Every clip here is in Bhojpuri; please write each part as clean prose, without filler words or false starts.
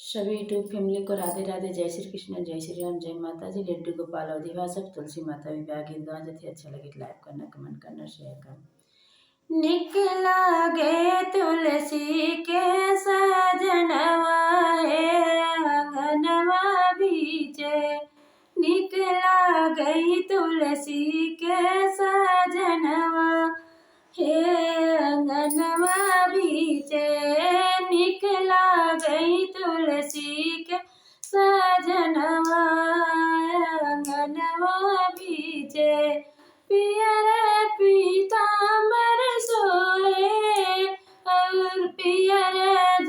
सभी यूट्यूब फैमिली को राधे राधे। जय श्री कृष्ण, जय श्री राम, जय माता जी। लड्डू गोपाल अवधिवा सब तुलसी माता विवाह गीत गाँव जैसे अच्छा लगे लाइक करना, कमेंट करना, शेयर करना। निकला गे तुलसी के सजनवा है आंगनवा बीचे, निकला गई तुलसी के सजनवा हे आंगनवा बीचे, निकला गई तुलसी के सजनवा आंगनवा बीचे। पियर पीताम्बर सोए और पियर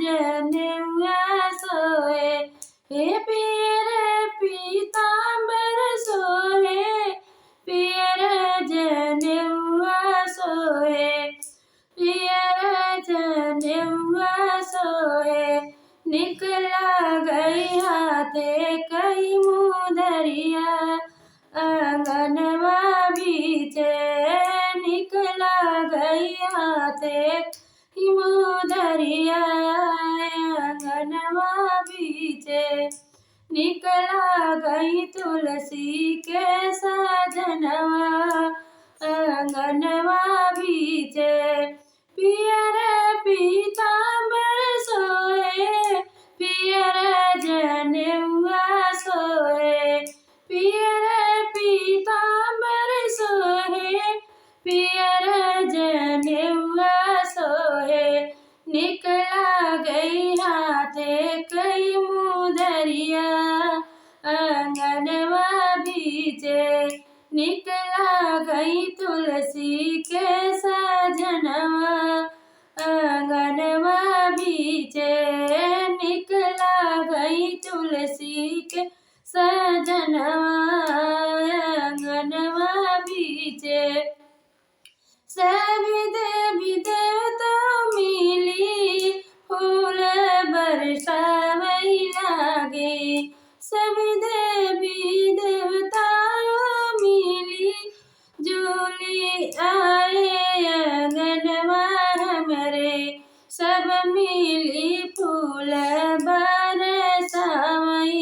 जनेऊआ सोए, हे पियर पीताम्बर सोए पियर जनेऊआ सोए, पियर जनेऊआ सोए। निकला गई हाथे कई मुदरिया आंगनवा बीचे, निकला गई हाथे मुदरिया आंगनवा बीचे। निकला गई तुलसी के सजनवा आंगनवा बीचे, पियर पीताम्बर सोए पियर जनेऊआ सोए, पियर पीताम्बर सोए पियर जनेऊआ सोए। निकला गई हाथे कई मुदरिया आंगनवा बीचे, निकला गई तुलसी के सजनवा आंगनवा बीचे, निकला गई तुलसी के सजनवा आंगनवा बीचे। सभी देवी देवता मिली फूल बरसावई लागे, सभी देवी देवता मिली झूली आए आंगनवा हमरे, सब मिली फूल बरसावई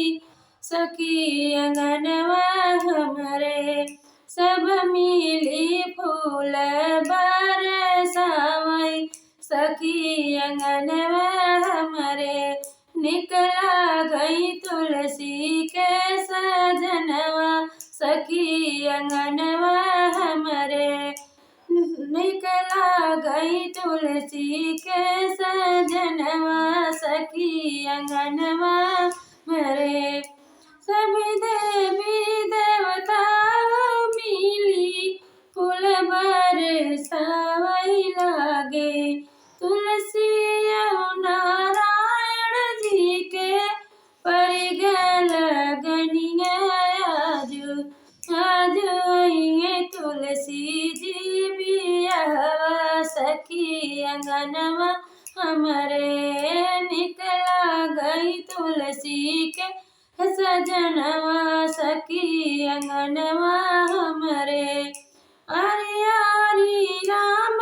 सखी आंगनवा हमरे, सब मिली फूल बरसावई सखी आंगनवा हमरे। निकला गई तुलसी के सजनवा सखी आंगनवा हमरे, निकला गई तुलसी के सजनवा सखी आंगनवा हमरे। सभी देवी देवता मिली फूल बरसावई लागे, तुलसी नारायण जी के पड़ गल गनिया आजू आजू आइए तुलसी जी बियाहवा सखी आंगनवा हमरे। निकला गई तुलसी के सजनवा सखी आंगनवा हमरे। आरी आरी राम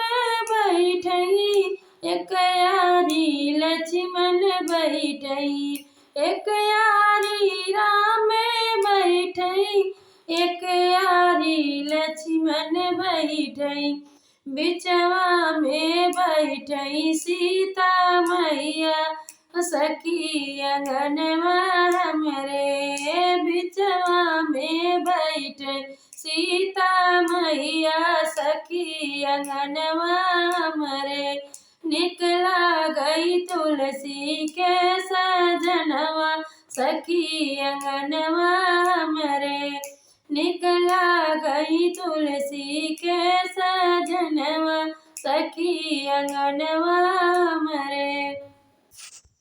बैठई एक यारी लक्ष्मण बैठई, एक यारी राम बैठई एक यारी लक्ष्मण बैठई, बिचवा में बैठई सीता मैया सखी आंगनवा हमरे, बिचवा में बैठई सीता मैया सखी आंगनवा हमरे। निकला गई तुलसी के सजनवा सखी आंगनवा हमरे, निकला गई तुलसी के सजनवा सखी आंगनवा